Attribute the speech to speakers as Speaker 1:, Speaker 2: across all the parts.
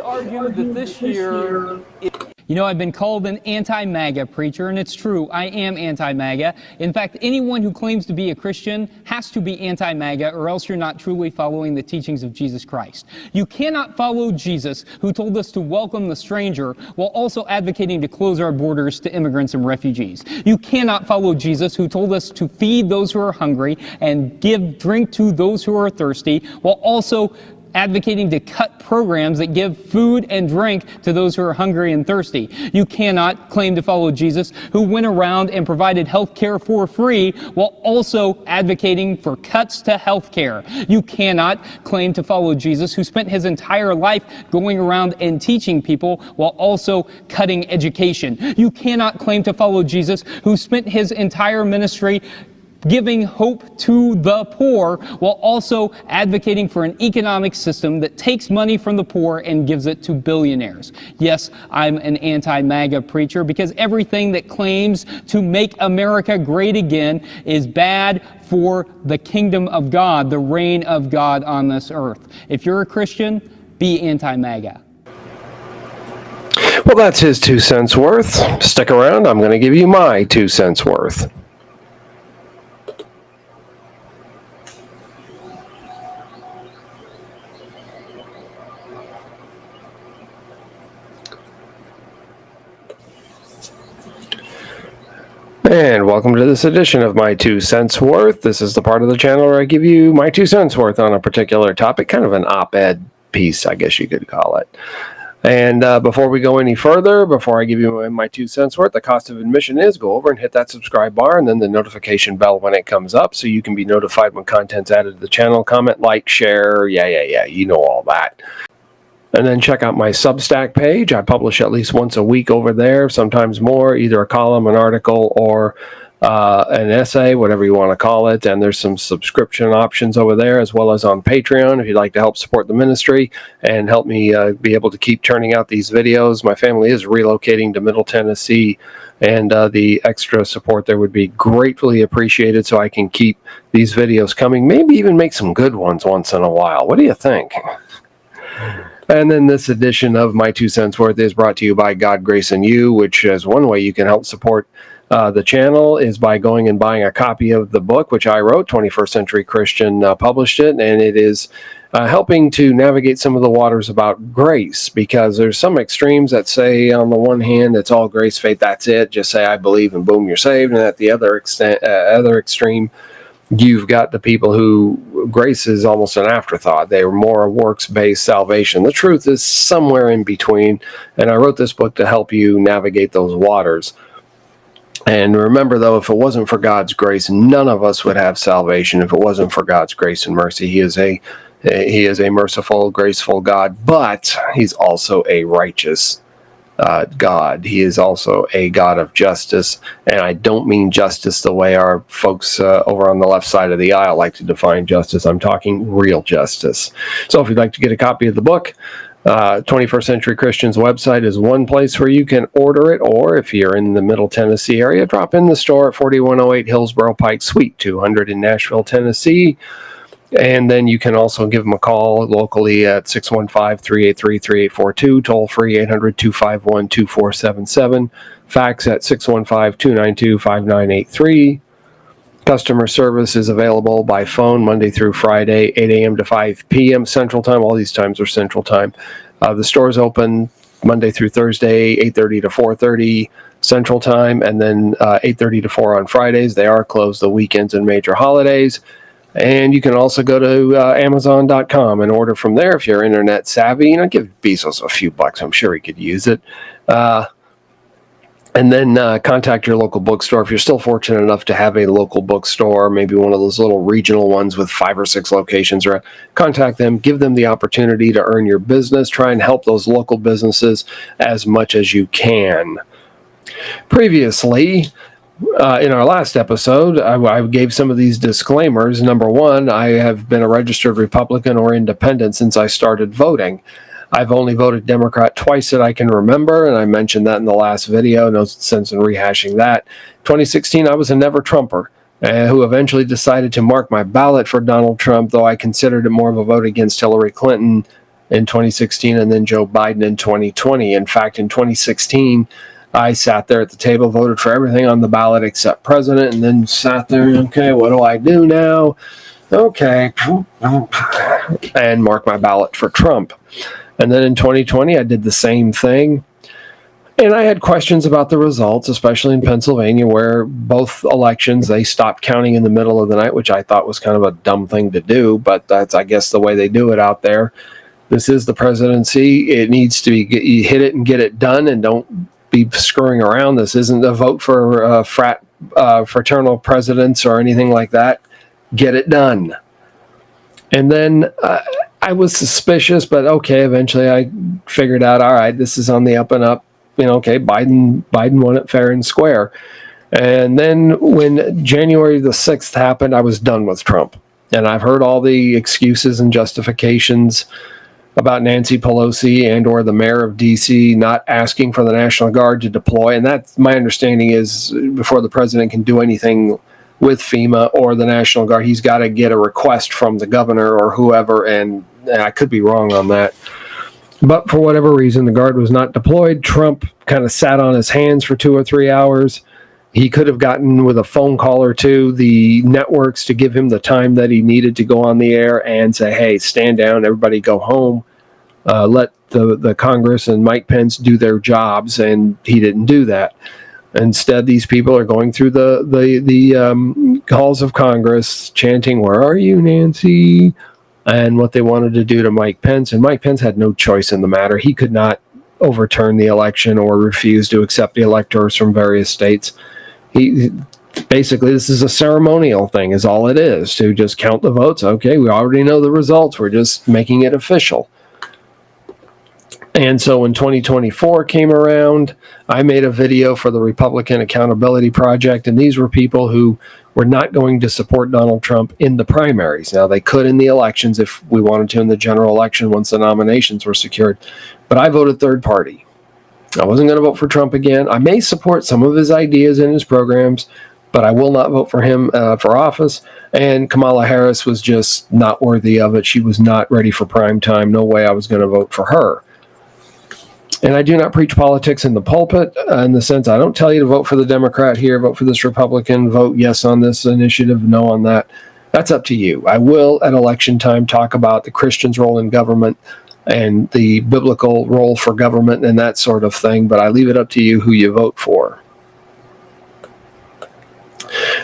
Speaker 1: argue that this year... You know, I've been called an anti-MAGA preacher, and it's true, I am anti-MAGA. In fact, anyone who claims to be a Christian has to be anti-MAGA, or else you're not truly following the teachings of Jesus Christ. You cannot follow Jesus, who told us to welcome the stranger, while also advocating to close our borders to immigrants and refugees. You cannot follow Jesus, who told us to feed those who are hungry and give drink to those who are thirsty, while also advocating to cut programs that give food and drink to those who are hungry and thirsty. You cannot claim to follow Jesus, who went around and provided health care for free while also advocating for cuts to health care. You cannot claim to follow Jesus, who spent his entire life going around and teaching people while also cutting education. You cannot claim to follow Jesus, who spent his entire ministry giving hope to the poor while also advocating for an economic system that takes money from the poor and gives it to billionaires. Yes, I'm an anti-MAGA preacher because everything that claims to make America great again is bad for the kingdom of God, the reign of God on this earth. If you're a Christian, be anti-MAGA.
Speaker 2: Well, that's his 2 cents worth. Stick around. I'm going to give you my 2 cents worth. And welcome to this edition of My 2 Cents Worth. This is the part of the channel where I give you my 2 cents worth on a particular topic, kind of an op-ed piece, I guess you could call it. And before we go any further, before I give you my 2 cents worth, the cost of admission is go over and hit that subscribe bar and then the notification bell when it comes up so you can be notified when content's added to the channel. Comment, like, share, yeah, you know all that. And then check out my Substack page. I publish at least once a week over there, sometimes more, either a column, an article, or an essay, whatever you want to call it. And there's some subscription options over there, as well as on Patreon, if you'd like to help support the ministry and help me be able to keep turning out these videos. My family is relocating to Middle Tennessee, and the extra support there would be greatly appreciated so I can keep these videos coming, maybe even make some good ones once in a while. What do you think? And then this edition of My 2 Cents Worth is brought to you by God, Grace, and You, which is one way you can help support the channel is by going and buying a copy of the book, which I wrote. 21st Century Christian published it, and it is helping to navigate some of the waters about grace, because there's some extremes that say, on the one hand, it's all grace, faith, that's it. Just say, I believe, and boom, you're saved. And at the other extreme, you've got the people who grace is almost an afterthought. They are more a works-based salvation. The truth is somewhere in between, and I wrote this book to help you navigate those waters. And remember, though, if it wasn't for God's grace, none of us would have salvation. If it wasn't for God's grace and mercy, He is a merciful, graceful God, but He's also a righteous God. He is also a God of justice, and I don't mean justice the way our folks over on the left side of the aisle like to define justice. I'm talking real justice. So if you'd like to get a copy of the book, 21st Century Christian's website is one place where you can order it, or if you're in the Middle Tennessee area, drop in the store at 4108 Hillsborough Pike, Suite 200 in Nashville, Tennessee. And then you can also give them a call locally at 615-383-3842, toll free 800-251-2477, fax at 615-292-5983. Customer service is available by phone Monday through Friday, 8 a.m. to 5 p.m. Central Time. All these times are Central Time. The store is open Monday through Thursday, 8:30 to 4:30 Central Time, and then 8:30 to 4 on Fridays. They are closed the weekends and major holidays. And you can also go to Amazon.com and order from there if you're internet savvy. Give Bezos a few bucks. I'm sure he could use it. And then contact your local bookstore. If you're still fortunate enough to have a local bookstore, maybe one of those little regional ones with 5 or 6 locations, contact them. Give them the opportunity to earn your business. Try and help those local businesses as much as you can. Previously, in our last episode, I gave some of these disclaimers. Number one, I have been a registered Republican or independent since I started voting. I've only voted Democrat twice that I can remember, and I mentioned that in the last video. No sense in rehashing that. 2016, I was a never-Trumper who eventually decided to mark my ballot for Donald Trump, though I considered it more of a vote against Hillary Clinton in 2016 and then Joe Biden in 2020. In fact, in 2016, I sat there at the table, voted for everything on the ballot except president, and then sat there, okay, what do I do now? Okay, and mark my ballot for Trump. And then in 2020, I did the same thing. And I had questions about the results, especially in Pennsylvania, where both elections, they stopped counting in the middle of the night, which I thought was kind of a dumb thing to do, but that's, I guess, the way they do it out there. This is the presidency. It needs to be, you hit it and get it done, and don't be screwing around. This isn't a vote for fraternal presidents or anything like that. Get it done. And then I was suspicious, but okay, eventually I figured out, all right, this is on the up and up. Okay, Biden won it fair and square. And then when January the 6th happened, I was done with Trump. And I've heard all the excuses and justifications about Nancy Pelosi and or the mayor of D.C. not asking for the National Guard to deploy. And that's my understanding is before the president can do anything with FEMA or the National Guard, he's got to get a request from the governor or whoever. And I could be wrong on that. But for whatever reason, the Guard was not deployed. Trump kind of sat on his hands for 2 or 3 hours. He could have gotten with a phone call or two the networks to give him the time that he needed to go on the air and say, hey, stand down, everybody go home. Let the Congress and Mike Pence do their jobs, and he didn't do that. Instead, these people are going through the halls of Congress chanting, where are you, Nancy? And what they wanted to do to Mike Pence. And Mike Pence had no choice in the matter. He could not overturn the election or refuse to accept the electors from various states. He basically, this is a ceremonial thing, is all it is, to just count the votes. Okay, we already know the results. We're just making it official. And so when 2024 came around, I made a video for the Republican Accountability Project, and these were people who were not going to support Donald Trump in the primaries. Now, they could in the elections if we wanted to in the general election once the nominations were secured, but I voted third party. I wasn't going to vote for Trump again. I may support some of his ideas and his programs, but I will not vote for him for office. And Kamala Harris was just not worthy of it. She was not ready for prime time. No way I was going to vote for her. And I do not preach politics in the pulpit in the sense I don't tell you to vote for the Democrat here, vote for this Republican, vote yes on this initiative, no on that. That's up to you. I will at election time talk about the Christian's role in government and the biblical role for government and that sort of thing, but I leave it up to you who you vote for.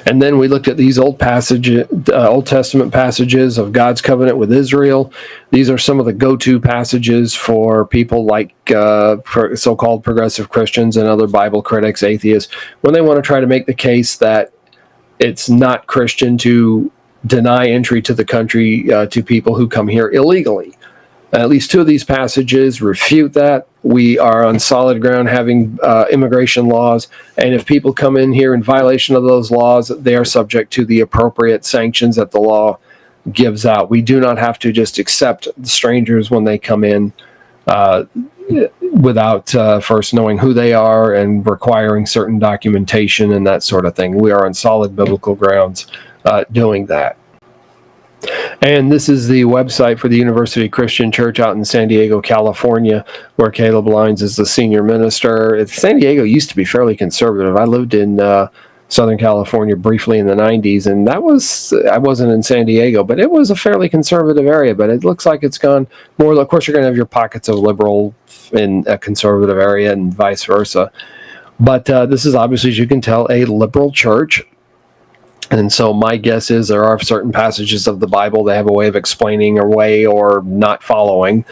Speaker 2: And then we looked at these Old Testament passages of God's covenant with Israel. These are some of the go-to passages for people like so-called progressive Christians and other Bible critics, atheists, when they want to try to make the case that it's not Christian to deny entry to the country to people who come here illegally. At least 2 of these passages refute that. We are on solid ground having immigration laws, and if people come in here in violation of those laws, they are subject to the appropriate sanctions that the law gives out. We do not have to just accept strangers when they come in without first knowing who they are and requiring certain documentation and that sort of thing. We are on solid biblical grounds doing that. And this is the website for the University Christian Church out in San Diego, California, where Caleb Lyons is the senior minister. San Diego used to be fairly conservative. I lived in Southern California briefly in the 90s, and I wasn't in San Diego, but it was a fairly conservative area. But it looks like it's gone more. Of course, you're going to have your pockets of liberal in a conservative area and vice versa. But this is obviously, as you can tell, a liberal church. And so my guess is there are certain passages of the Bible they have a way of explaining away or not following.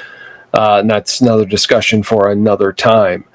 Speaker 2: And that's another discussion for another time.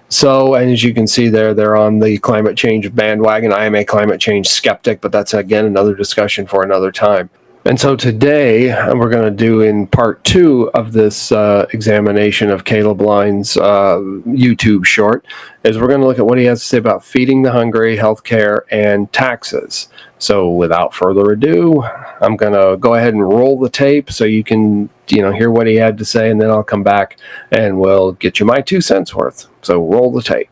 Speaker 2: So, and as you can see there, they're on the climate change bandwagon. I am a climate change skeptic, but that's, again, another discussion for another time. And so today, we're going to do in part 2 of this examination of Caleb Lyons' YouTube short, is we're going to look at what he has to say about feeding the hungry, healthcare, and taxes. So without further ado, I'm going to go ahead and roll the tape so you can, hear what he had to say, and then I'll come back and we'll get you my 2 cents worth. So roll the tape.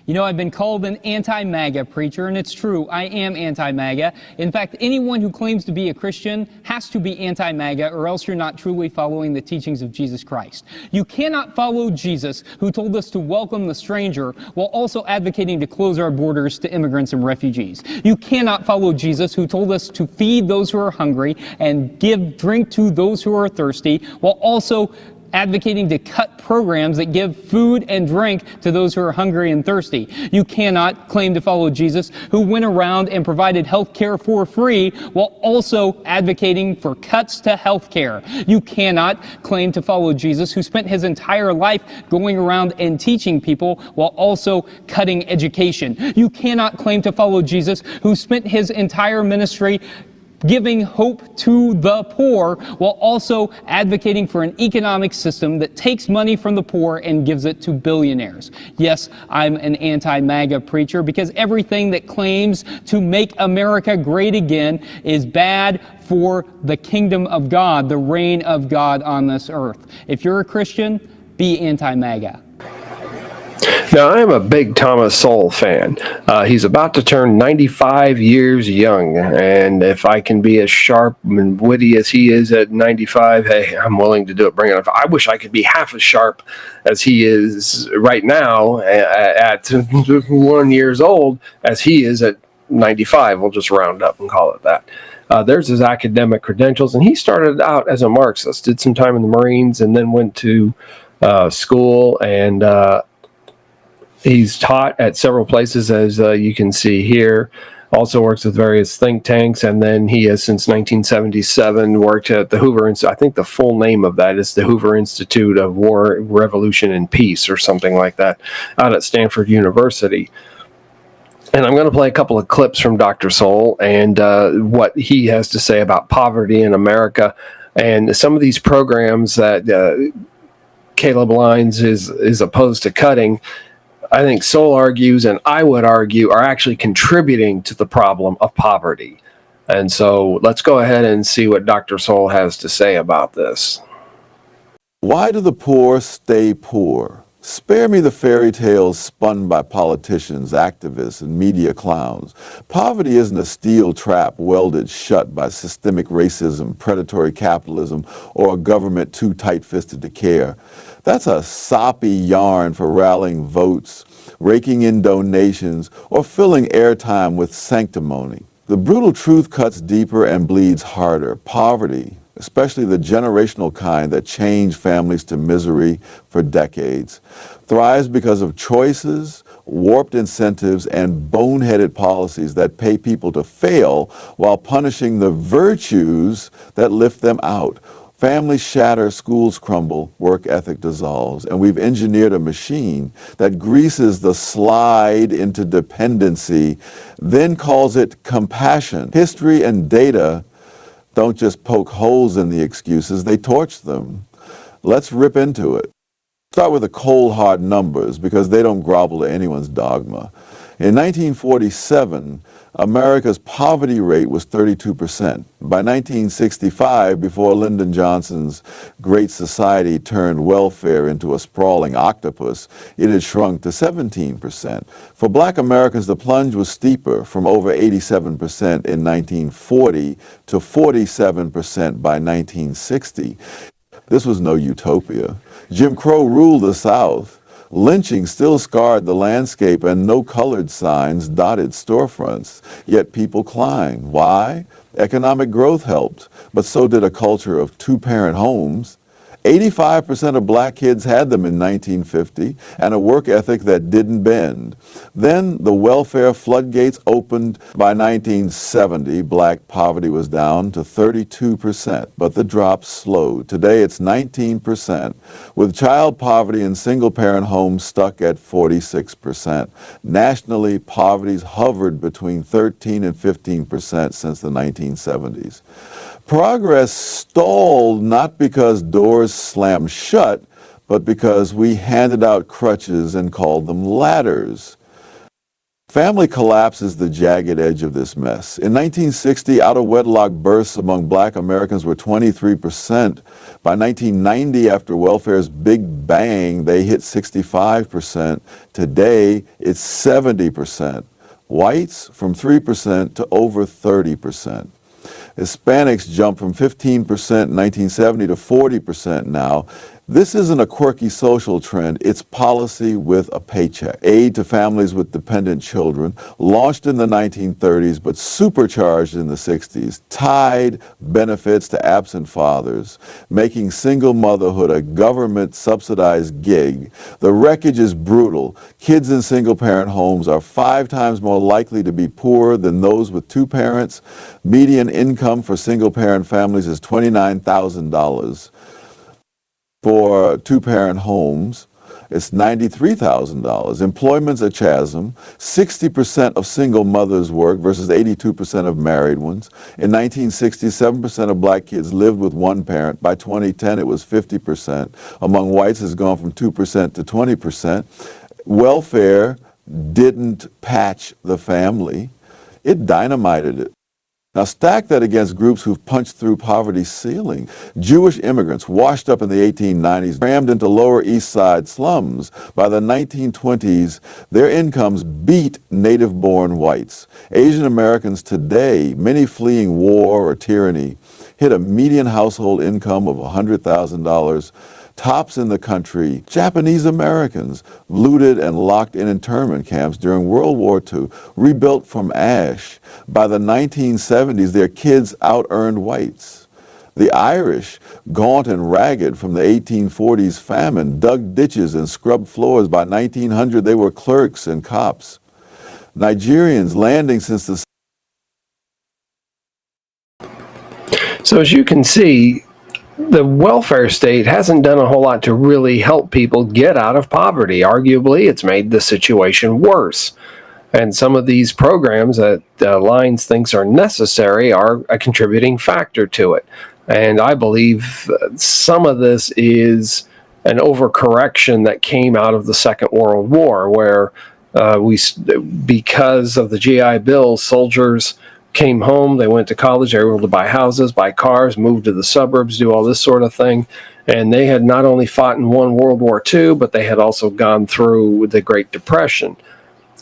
Speaker 1: You know, I've been called an anti-MAGA preacher, and it's true, I am anti-MAGA. In fact, anyone who claims to be a Christian has to be anti-MAGA, or else you're not truly following the teachings of Jesus Christ. You cannot follow Jesus, who told us to welcome the stranger, while also advocating to close our borders to immigrants and refugees. You cannot follow Jesus, who told us to feed those who are hungry and give drink to those who are thirsty, while also advocating to cut programs that give food and drink to those who are hungry and thirsty. You cannot claim to follow Jesus, who went around and provided health care for free while also advocating for cuts to health care. You cannot claim to follow Jesus, who spent his entire life going around and teaching people while also cutting education. You cannot claim to follow Jesus, who spent his entire ministry giving hope to the poor while also advocating for an economic system that takes money from the poor and gives it to billionaires. Yes, I'm an anti-MAGA preacher because everything that claims to make America great again is bad for the kingdom of God, the reign of God on this earth. If you're a Christian, be anti-MAGA.
Speaker 2: Now, I am a big Thomas Sowell fan. He's about to turn 95 years young, and if I can be as sharp and witty as he is at 95, hey, I'm willing to do it. Bring it up. I wish I could be half as sharp as he is right now at 1 year old as he is at 95. We'll just round up and call it that. There's his academic credentials, and he started out as a Marxist, did some time in the Marines, and then went to school, and he's taught at several places, as you can see here. Also works with various think tanks, and then he has since 1977 worked at the Hoover Institute. I think the full name of that is the Hoover Institute of War, Revolution, and Peace, or something like that, out at Stanford University. And I'm going to play a couple of clips from Dr. Sowell and what he has to say about poverty in America and some of these programs that Caleb Lyons is opposed to cutting. I think Sowell argues, and I would argue, are actually contributing to the problem of poverty. And so let's go ahead and see what Dr. Sowell has to say about this.
Speaker 3: Why do the poor stay poor? Spare me the fairy tales spun by politicians, activists, and media clowns. Poverty isn't a steel trap welded shut by systemic racism, predatory capitalism, or a government too tight-fisted to care. That's a soppy yarn for rallying votes, raking in donations, or filling airtime with sanctimony. The brutal truth cuts deeper and bleeds harder. Poverty, especially the generational kind that changed families to misery for decades, thrives because of choices, warped incentives, and boneheaded policies that pay people to fail while punishing the virtues that lift them out. Families shatter, schools crumble, work ethic dissolves, and we've engineered a machine that greases the slide into dependency, then calls it compassion. History and data don't just poke holes in the excuses, they torch them. Let's rip into it. Start with the cold hard numbers because they don't grovel to anyone's dogma. In 1947, America's poverty rate was 32%. By 1965, before Lyndon Johnson's Great Society turned welfare into a sprawling octopus, it had shrunk to 17%. For black Americans, the plunge was steeper, from over 87% in 1940 to 47% by 1960. This was no utopia. Jim Crow ruled the South. Lynching still scarred the landscape, and no colored signs dotted storefronts, yet people climbed. Why? Economic growth helped, but so did a culture of two-parent homes. 85% of black kids had them in 1950, and a work ethic that didn't bend. Then the welfare floodgates opened. By 1970, black poverty was down to 32%, but the drop slowed. Today it's 19%, with child poverty in single-parent homes stuck at 46%. Nationally, poverty's hovered between 13 and 15% since the 1970s. Progress stalled not because doors slammed shut, but because we handed out crutches and called them ladders. Family collapse is the jagged edge of this mess. In 1960, out-of-wedlock births among black Americans were 23%. By 1990, after welfare's big bang, they hit 65%. Today, it's 70%. Whites from 3% to over 30%. Hispanics jumped from 15% in 1970 to 40% now. This isn't a quirky social trend, it's policy with a paycheck. Aid to families with dependent children, launched in the 1930s but supercharged in the 60s, tied benefits to absent fathers, making single motherhood a government-subsidized gig. The wreckage is brutal. Kids in single-parent homes are 5 times more likely to be poor than those with 2 parents. Median income for single-parent families is $29,000. For 2-parent homes, it's $93,000. Employment's a chasm. 60% of single mothers work versus 82% of married ones. In 1960, 7% of black kids lived with one parent. By 2010, it was 50%. Among whites, it's gone from 2% to 20%. Welfare didn't patch the family. It dynamited it. Now stack that against groups who've punched through poverty's ceiling. Jewish immigrants washed up in the 1890s, crammed into Lower East Side slums. By the 1920s, their incomes beat native-born whites. Asian Americans today, many fleeing war or tyranny, hit a median household income of $100,000. Tops in the country, Japanese Americans, looted and locked in internment camps during World War II, rebuilt from ash. By the 1970s, their kids out-earned whites. The Irish, gaunt and ragged from the 1840s famine, dug ditches and scrubbed floors. By 1900, they were clerks and cops. Nigerians landing since the...
Speaker 2: So as you can see, the welfare state hasn't done a whole lot to really help people get out of poverty. Arguably, it's made the situation worse. And some of these programs that Lines thinks are necessary are a contributing factor to it. And I believe some of this is an overcorrection that came out of the Second World War, where because of the GI Bill, soldiers came home, they went to college, they were able to buy houses, buy cars, move to the suburbs, do all this sort of thing. And they had not only fought and won World War II, but they had also gone through the Great Depression.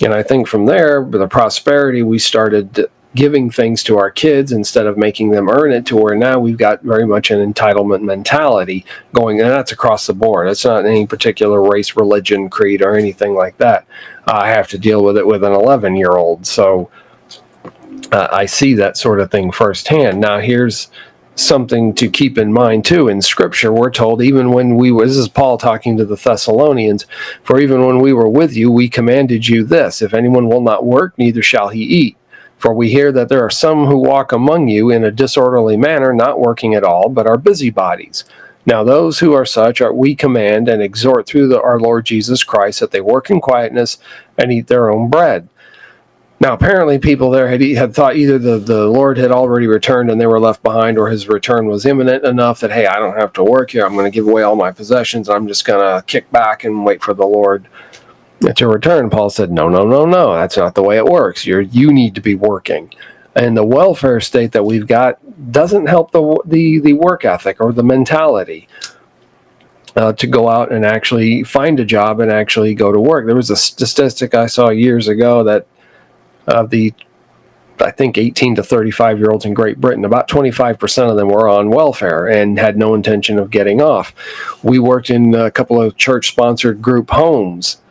Speaker 2: And I think from there, with the prosperity, we started giving things to our kids instead of making them earn it, to where now we've got very much an entitlement mentality going, and that's across the board. It's not any particular race, religion, creed, or anything like that. I have to deal with it with an 11-year-old. So I see that sort of thing firsthand. Now, here's something to keep in mind, too. In Scripture, we're told, even when we were, this is Paul talking to the Thessalonians, for even when we were with you, we commanded you this, if anyone will not work, neither shall he eat. For we hear that there are some who walk among you in a disorderly manner, not working at all, but are busybodies. Now those who are such we command and exhort through our Lord Jesus Christ that they work in quietness and eat their own bread. Now, apparently people there had thought either the Lord had already returned and they were left behind, or his return was imminent enough that, hey, I don't have to work here. I'm going to give away all my possessions. I'm just going to kick back and wait for the Lord to return. Paul said, no, that's not the way it works. You need to be working. And the welfare state that we've got doesn't help the work ethic or the mentality to go out and actually find a job and actually go to work. There was a statistic I saw years ago that I think 18 to 35-year-olds in Great Britain, about 25% of them were on welfare and had no intention of getting off. We worked in a couple of church-sponsored group homes,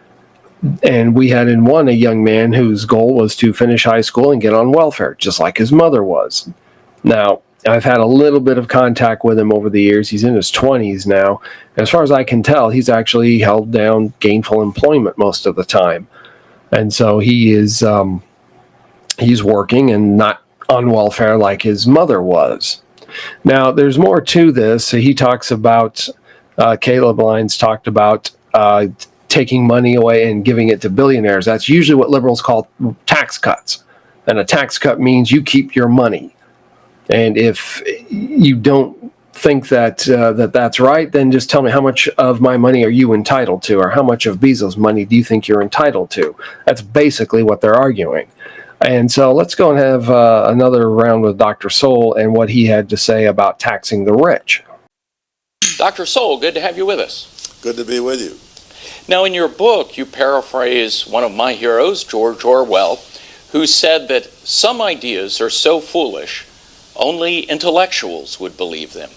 Speaker 2: and we had in one a young man whose goal was to finish high school and get on welfare, just like his mother was. Now, I've had a little bit of contact with him over the years. He's in his 20s now. And as far as I can tell, he's actually held down gainful employment most of the time. And so he is... he's working and not on welfare like his mother was. Now, there's more to this. He talks about, Caleb Lines talked about taking money away and giving it to billionaires. That's usually what liberals call tax cuts. And a tax cut means you keep your money. And if you don't think that that's right, then just tell me how much of my money are you entitled to, or how much of Bezos' money do you think you're entitled to? That's basically what they're arguing. And so let's go and have another round with Dr. Sowell and what he had to say about taxing the rich.
Speaker 4: Dr. Sowell, good to have you with us.
Speaker 5: Good to be with you.
Speaker 4: Now, in your book, you paraphrase one of my heroes, George Orwell, who said that some ideas are so foolish, only intellectuals would believe them.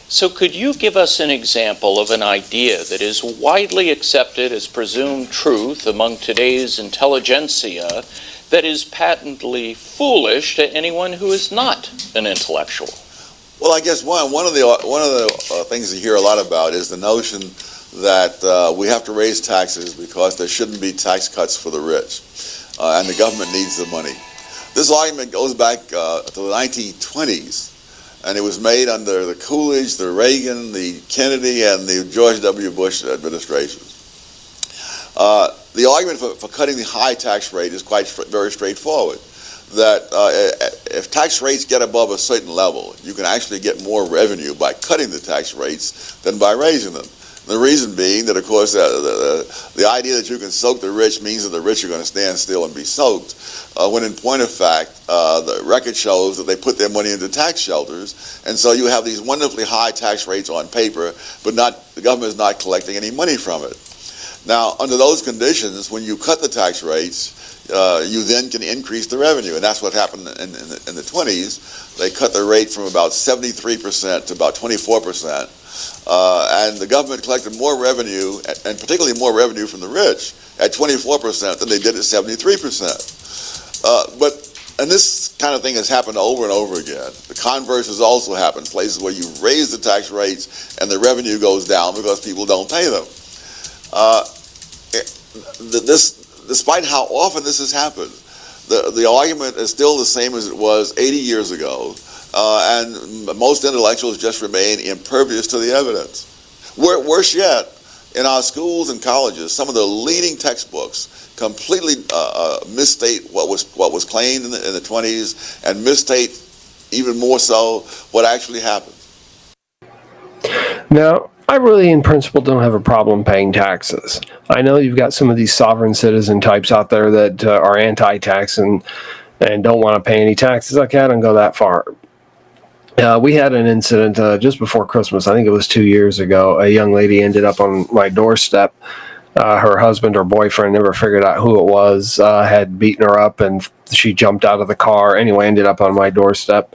Speaker 4: So could you give us an example of an idea that is widely accepted as presumed truth among today's intelligentsia that is patently foolish to anyone who is not an intellectual?
Speaker 5: Well, I guess one of the things you hear a lot about is the notion that we have to raise taxes because there shouldn't be tax cuts for the rich, and the government needs the money. This argument goes back to the 1920s, and it was made under the Coolidge, the Reagan, the Kennedy, and the George W. Bush administrations. The argument for cutting the high tax rate is very straightforward. That if tax rates get above a certain level, you can actually get more revenue by cutting the tax rates than by raising them. The reason being that, of course, the idea that you can soak the rich means that the rich are going to stand still and be soaked, when in point of fact, the record shows that they put their money into tax shelters, and so you have these wonderfully high tax rates on paper, but the government is not collecting any money from it. Now, under those conditions, when you cut the tax rates, you then can increase the revenue, and that's what happened in the 20s. They cut the rate from about 73% to about 24%. And the government collected more revenue, and particularly more revenue from the rich, at 24% than they did at 73%. And this kind of thing has happened over and over again. The converse has also happened, places where you raise the tax rates and the revenue goes down because people don't pay them. Despite how often this has happened, the argument is still the same as it was 80 years ago. And most intellectuals just remain impervious to the evidence. Worse yet, in our schools and colleges, some of the leading textbooks completely misstate what was claimed in the 20s, and misstate even more so what actually happened.
Speaker 2: Now, I really, in principle, don't have a problem paying taxes. I know you've got some of these sovereign citizen types out there that are anti-tax and don't want to pay any taxes. Okay, I don't go that far. We had an incident just before Christmas. I think it was 2 years ago. A young lady ended up on my doorstep. Her husband or boyfriend, never figured out who it was, had beaten her up, and she jumped out of the car. Anyway, ended up on my doorstep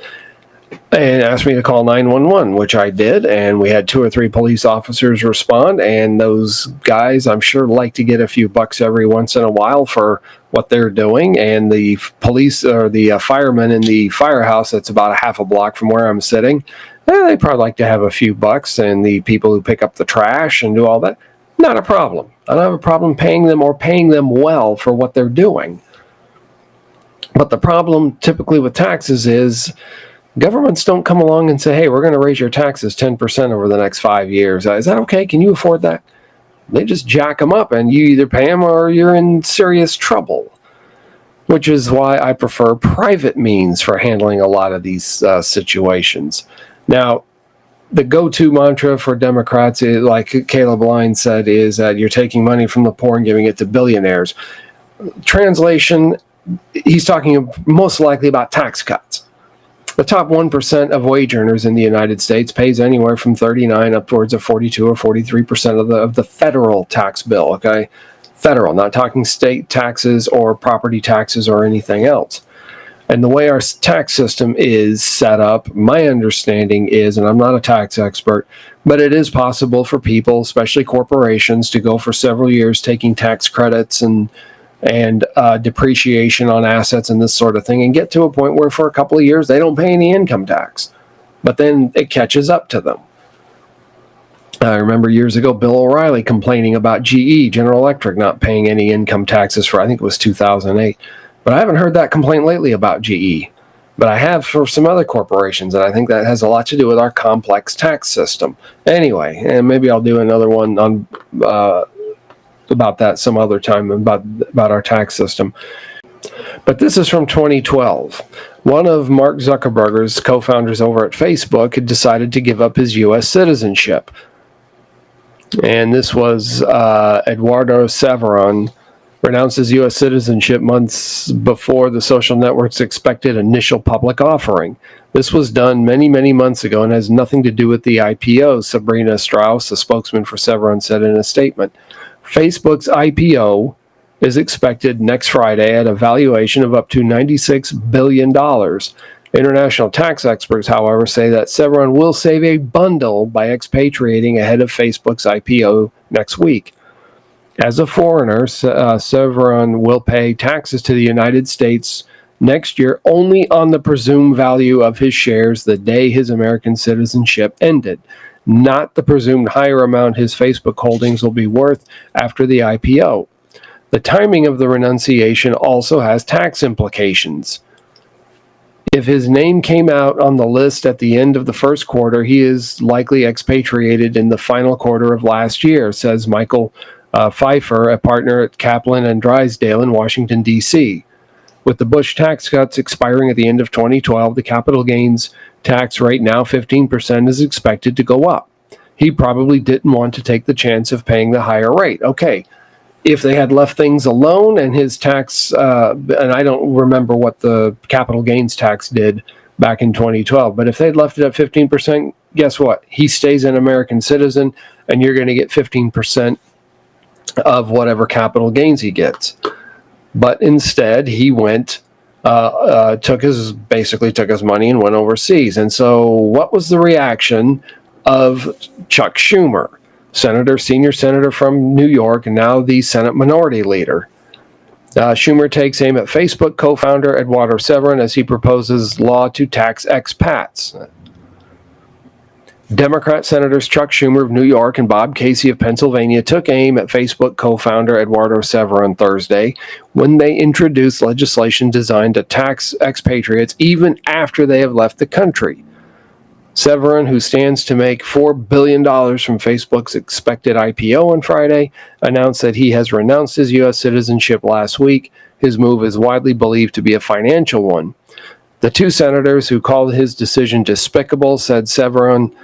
Speaker 2: and asked me to call 911, which I did. And we had 2 or 3 police officers respond. And those guys, I'm sure, like to get a few bucks every once in a while for what they're doing. And the police or the firemen in the firehouse that's about a half a block from where I'm sitting, they probably like to have a few bucks. And the people who pick up the trash and do all that, not a problem. I don't have a problem paying them or paying them well for what they're doing. But the problem typically with taxes is governments don't come along and say, hey, we're going to raise your taxes 10% over the next 5 years. Is that okay? Can you afford that? They just jack them up, and you either pay them or you're in serious trouble, which is why I prefer private means for handling a lot of these situations. Now, the go-to mantra for Democrats, like Caleb Lyons said, is that you're taking money from the poor and giving it to billionaires. Translation, he's talking most likely about tax cuts. The top 1% of wage earners in the United States pays anywhere from 39 upwards of 42 or 43% of the federal tax bill, okay? Federal, not talking state taxes or property taxes or anything else. And the way our tax system is set up, my understanding is, and I'm not a tax expert, but it is possible for people, especially corporations, to go for several years taking tax credits and depreciation on assets and this sort of thing, and get to a point where for a couple of years they don't pay any income tax, but then it catches up to them. I remember years ago Bill O'Reilly complaining about GE, General Electric, not paying any income taxes for, I think it was 2008, but I haven't heard that complaint lately about GE, but I have for some other corporations, and I think that has a lot to do with our complex tax system. Anyway, and maybe I'll do another one on about that some other time, about our tax system. But this is from 2012. One of Mark Zuckerberg's co-founders over at Facebook had decided to give up his U.S. citizenship. And this was Eduardo Severin, renounced his U.S. citizenship months before the social network's expected initial public offering. This was done many, many months ago and has nothing to do with the IPO, Sabrina Strauss, a spokesman for Severin, said in a statement. Facebook's IPO is expected next Friday at a valuation of up to $96 billion. International tax experts, however, say that Severin will save a bundle by expatriating ahead of Facebook's IPO next week. As a foreigner, Severin will pay taxes to the United States next year only on the presumed value of his shares the day his American citizenship ended, not the presumed higher amount his Facebook holdings will be worth after the IPO. The timing of the renunciation also has tax implications. If his name came out on the list at the end of the first quarter, he is likely expatriated in the final quarter of last year, says Michael Pfeiffer, a partner at Kaplan and Drysdale in Washington, D.C. With the Bush tax cuts expiring at the end of 2012, the capital gains tax rate, now 15%, is expected to go up. He probably didn't want to take the chance of paying the higher rate. Okay, if they had left things alone and his tax, and I don't remember what the capital gains tax did back in 2012, but if they'd left it at 15%, guess what? He stays an American citizen and you're going to get 15% of whatever capital gains he gets. But instead, he went, took his money and went overseas. And so what was the reaction of Chuck Schumer, senior senator from New York, and now the Senate Minority Leader? Schumer takes aim at Facebook co-founder Eduardo Severin as he proposes law to tax expats. Democrat Senators Chuck Schumer of New York and Bob Casey of Pennsylvania took aim at Facebook co-founder Eduardo Severin Thursday when they introduced legislation designed to tax expatriates even after they have left the country. Severin, who stands to make $4 billion from Facebook's expected IPO on Friday, announced that he has renounced his U.S. citizenship last week. His move is widely believed to be a financial one. The two senators who called his decision despicable said Severin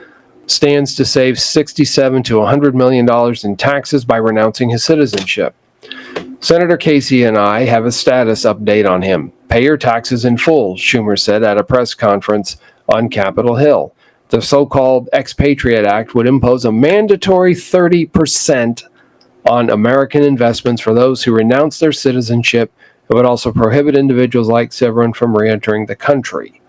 Speaker 2: stands to save $67 to $100 million in taxes by renouncing his citizenship. Senator Casey and I have a status update on him. Pay your taxes in full, Schumer said at a press conference on Capitol Hill. The so-called Expatriate Act would impose a mandatory 30% on American investments for those who renounce their citizenship. It would also prohibit individuals like Severin from re-entering the country.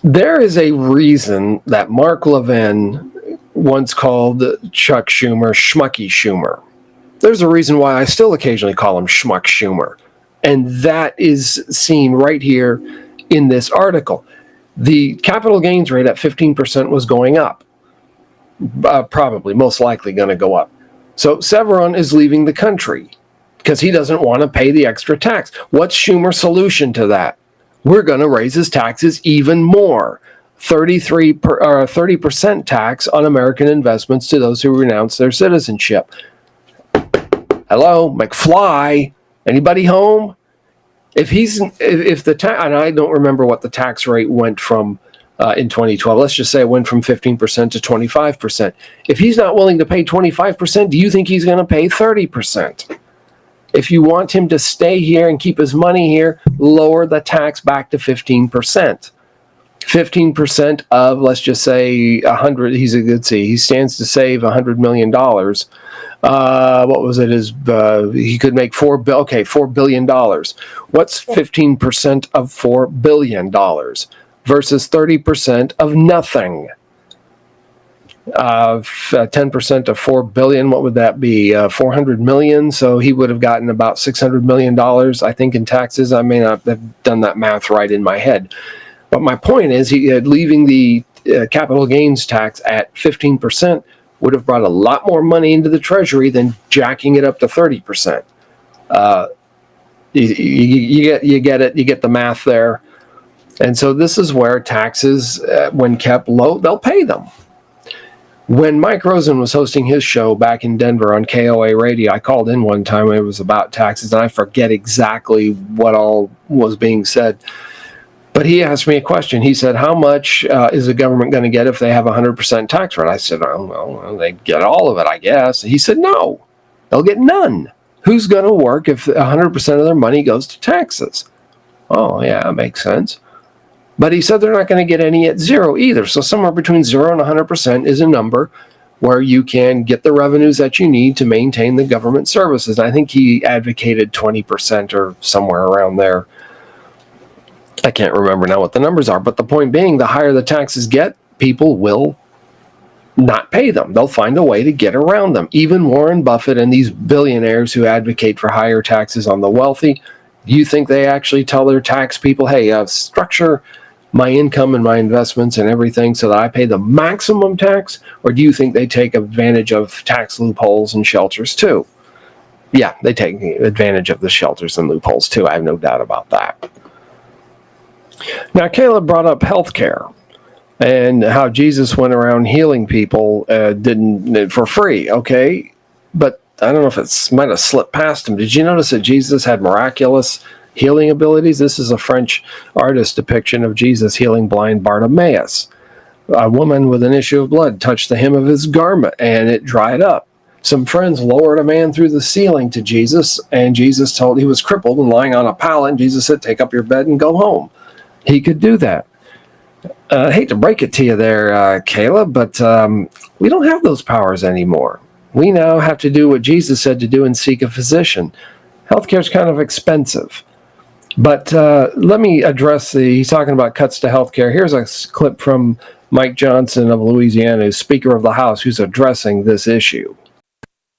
Speaker 2: There is a reason that Mark Levin once called Chuck Schumer Schmucky Schumer. There's a reason why I still occasionally call him Schmuck Schumer. And that is seen right here in this article. The capital gains rate at 15% was going up. Probably, most likely going to go up. So Severin is leaving the country because he doesn't want to pay the extra tax. What's Schumer's solution to that? We're going to raise his taxes even more. 30% tax on American investments to those who renounce their citizenship. Hello, McFly? Anybody home? If the tax, and I don't remember what the tax rate went from in 2012. Let's just say it went from 15% to 25%. If he's not willing to pay 25%, do you think he's going to pay 30%? If you want him to stay here and keep his money here, lower the tax back to 15%. 15% of, let's just say, 100. He stands to save $100 million. What was it? He could make $4 billion. What's 15% of $4 billion versus 30% of nothing? 10% of $4 billion, what would that be? 400 million. So he would have gotten about $600 million, I think, in taxes. I may not have done that math right in my head. But my point is, leaving the capital gains tax at 15% would have brought a lot more money into the Treasury than jacking it up to 30%. You get it. You get the math there. And so this is where taxes, when kept low, they'll pay them. When Mike Rosen was hosting his show back in Denver on KOA radio, I called in one time. It was about taxes, and I forget exactly what all was being said. But he asked me a question. He said, how much is the government going to get if they have a 100% tax rate? I said, oh, well, they get all of it, I guess. He said, no, they'll get none. Who's going to work if 100% of their money goes to taxes? Oh, yeah, that makes sense. But he said they're not going to get any at zero either. So somewhere between 0 and 100% is a number where you can get the revenues that you need to maintain the government services. I think he advocated 20% or somewhere around there. I can't remember now what the numbers are, but the point being, the higher the taxes get, people will not pay them. They'll find a way to get around them. Even Warren Buffett and these billionaires who advocate for higher taxes on the wealthy, do you think they actually tell their tax people, hey, structure my income and my investments and everything so that I pay the maximum tax? Or do you think they take advantage of tax loopholes and shelters too? Yeah, they take advantage of the shelters and loopholes too. I have no doubt about that. Now, Caleb brought up healthcare and how Jesus went around healing people didn't for free. Okay, but I don't know if it might have slipped past him. Did you notice that Jesus had miraculous healing abilities? This is a French artist depiction of Jesus healing blind Bartimaeus. A woman with an issue of blood touched the hem of his garment and it dried up. Some friends lowered a man through the ceiling to Jesus, and Jesus told he was crippled and lying on a pallet, and Jesus said, take up your bed and go home. He could do that. I hate to break it to you there, Caleb, but we don't have those powers anymore. We now have to do what Jesus said to do and seek a physician. Healthcare is kind of expensive. But let me address he's talking about cuts to healthcare. Here's a clip from Mike Johnson of Louisiana, who's Speaker of the House, who's addressing this issue.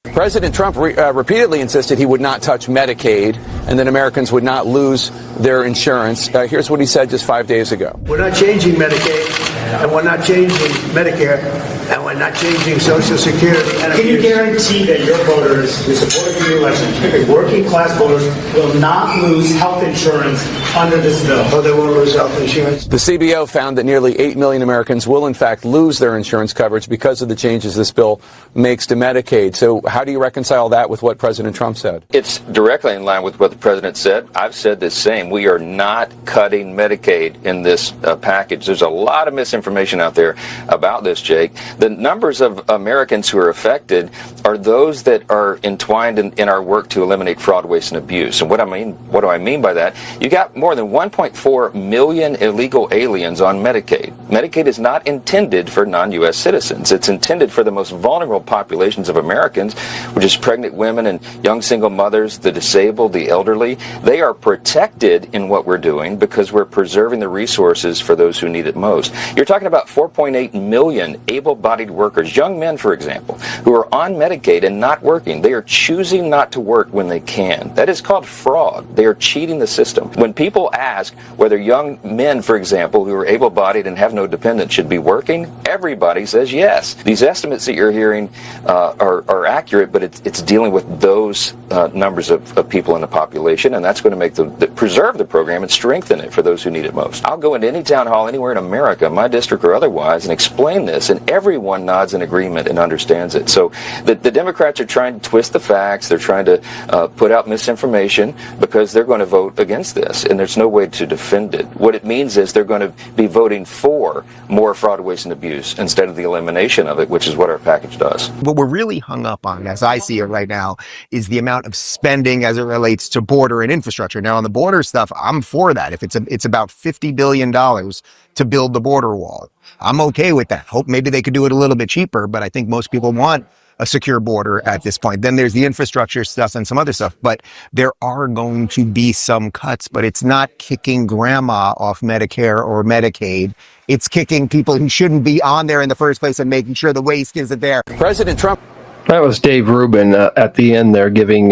Speaker 6: President Trump repeatedly insisted he would not touch Medicaid and that Americans would not lose their insurance. Here's what he said just 5 days ago.
Speaker 7: We're not changing Medicaid, and we're not changing Medicare, and we're not changing Social Security.
Speaker 8: Can you guarantee that your voters who supported the election, particularly working class voters, will not lose health insurance under this bill?
Speaker 7: Oh, they won't lose health insurance?
Speaker 6: The CBO found that nearly 8 million Americans will, in fact, lose their insurance coverage because of the changes this bill makes to Medicaid. So how do you reconcile that with what President Trump said?
Speaker 9: It's directly in line with what the president said. I've said the same. We are not cutting Medicaid in this package. There's a lot of misinformation out there about this, Jake. The numbers of Americans who are affected are those that are entwined in our work to eliminate fraud, waste, and abuse. And what do I mean by that? You got more than 1.4 million illegal aliens on Medicaid. Medicaid is not intended for non-U.S. citizens. It's intended for the most vulnerable populations of Americans, which is pregnant women and young single mothers, the disabled, the elderly. They are protected in what we're doing because we're preserving the resources for those who need it most. You're talking about 4.8 million able-bodied workers, young men, for example, who are on Medicaid and not working. They are choosing not to work when they can. That is called fraud. They are cheating the system. When people ask whether young men, for example, who are able-bodied and have no dependents should be working, everybody says yes. These estimates that you're hearing are accurate, but it's dealing with those numbers of people in the population, and that's going to make preserve the program and strengthen it for those who need it most. I'll go into any town hall anywhere in America, my district or otherwise, and explain this, and everyone nods in agreement and understands it. So the Democrats are trying to twist the facts. They're trying to put out misinformation because they're going to vote against this, and there's no way to defend it. What it means is they're going to be voting for more fraud, waste, and abuse instead of the elimination of it, which is what our package does.
Speaker 10: What we're really hung up on, as I see it right now, is the amount of spending as it relates to border and infrastructure. Now, on the border stuff, I'm for that. If it's about $50 billion to build the border wall, I'm okay with that. Hope maybe they could do it a little bit cheaper, but I think most people want a secure border at this point. Then there's the infrastructure stuff and some other stuff, but there are going to be some cuts, but it's not kicking grandma off Medicare or Medicaid. It's kicking people who shouldn't be on there in the first place and making sure the waste isn't there.
Speaker 6: President Trump.
Speaker 2: That was Dave Rubin at the end there giving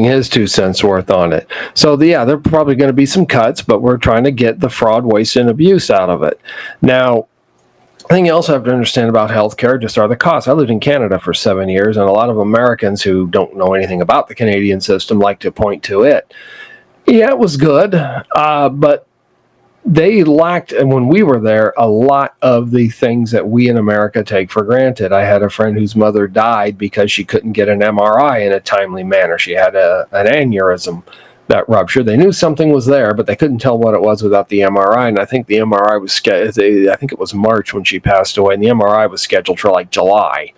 Speaker 2: his 2 cents worth on it. So, there are probably going to be some cuts, but we're trying to get the fraud, waste, and abuse out of it. Now, I think you also have to understand about healthcare just are the costs. I lived in Canada for 7 years, and a lot of Americans who don't know anything about the Canadian system like to point to it. Yeah, it was good, but they lacked, and when we were there, a lot of the things that we in America take for granted. I had a friend whose mother died because she couldn't get an MRI in a timely manner. She had an aneurysm that ruptured. They knew something was there, but they couldn't tell what it was without the MRI. And I think the MRI was I think it was March when she passed away, and the MRI was scheduled for like July.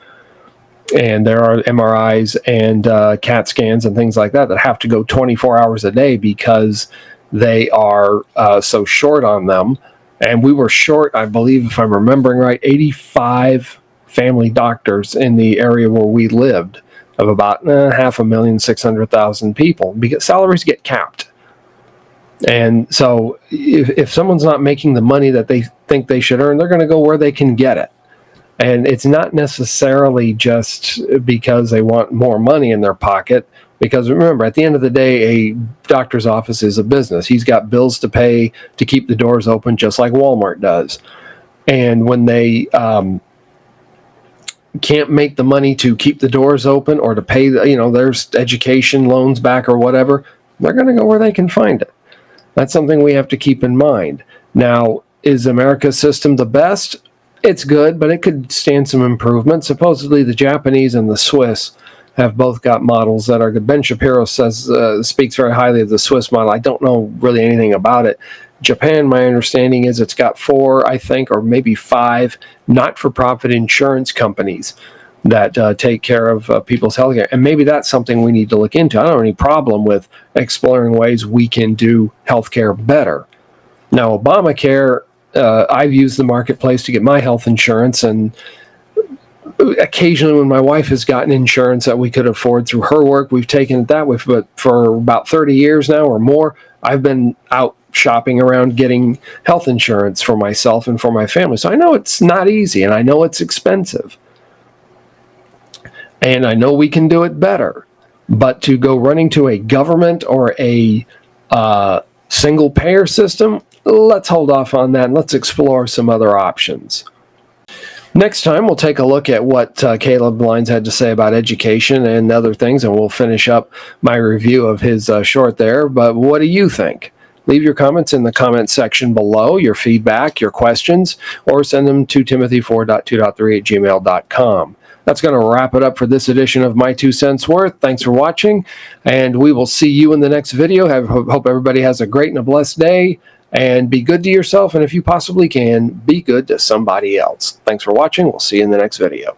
Speaker 2: And there are MRIs and CAT scans and things like that that have to go 24 hours a day because they are so short on them. And we were short, I believe, if I'm remembering right, 85 family doctors in the area where we lived, of about 5,600,000 people, because salaries get capped. And so if someone's not making the money that they think they should earn, they're going to go where they can get it. And it's not necessarily just because they want more money in their pocket, because remember, at the end of the day, a doctor's office is a business. He's got bills to pay to keep the doors open, just like Walmart does. And when they can't make the money to keep the doors open or to pay, there's education loans back or whatever, they're going to go where they can find it. That's something we have to keep in mind. Now, is America's system the best? It's good, but it could stand some improvement. Supposedly, the Japanese and the Swiss have both got models that are good. Ben Shapiro speaks very highly of the Swiss model. I don't know really anything about it. Japan, my understanding is it's got 4, I think, or maybe 5 not-for-profit insurance companies that take care of people's health care. And maybe that's something we need to look into. I don't have any problem with exploring ways we can do healthcare better. Now, Obamacare, I've used the marketplace to get my health insurance, and occasionally when my wife has gotten insurance that we could afford through her work, we've taken it that way. But for about 30 years now or more, I've been out shopping around getting health insurance for myself and for my family. So I know it's not easy, and I know it's expensive. And I know we can do it better. But to go running to a government or a single payer system, let's hold off on that and let's explore some other options. Next time, we'll take a look at what Caleb Lyons had to say about education and other things, and we'll finish up my review of his short there. But what do you think? Leave your comments in the comment section below, your feedback, your questions, or send them to timothy4.2.3@gmail.com. That's going to wrap it up for this edition of My 2 Cents Worth. Thanks for watching, and we will see you in the next video. Hope everybody has a great and a blessed day, and be good to yourself, and if you possibly can, be good to somebody else. Thanks for watching. We'll see you in the next video.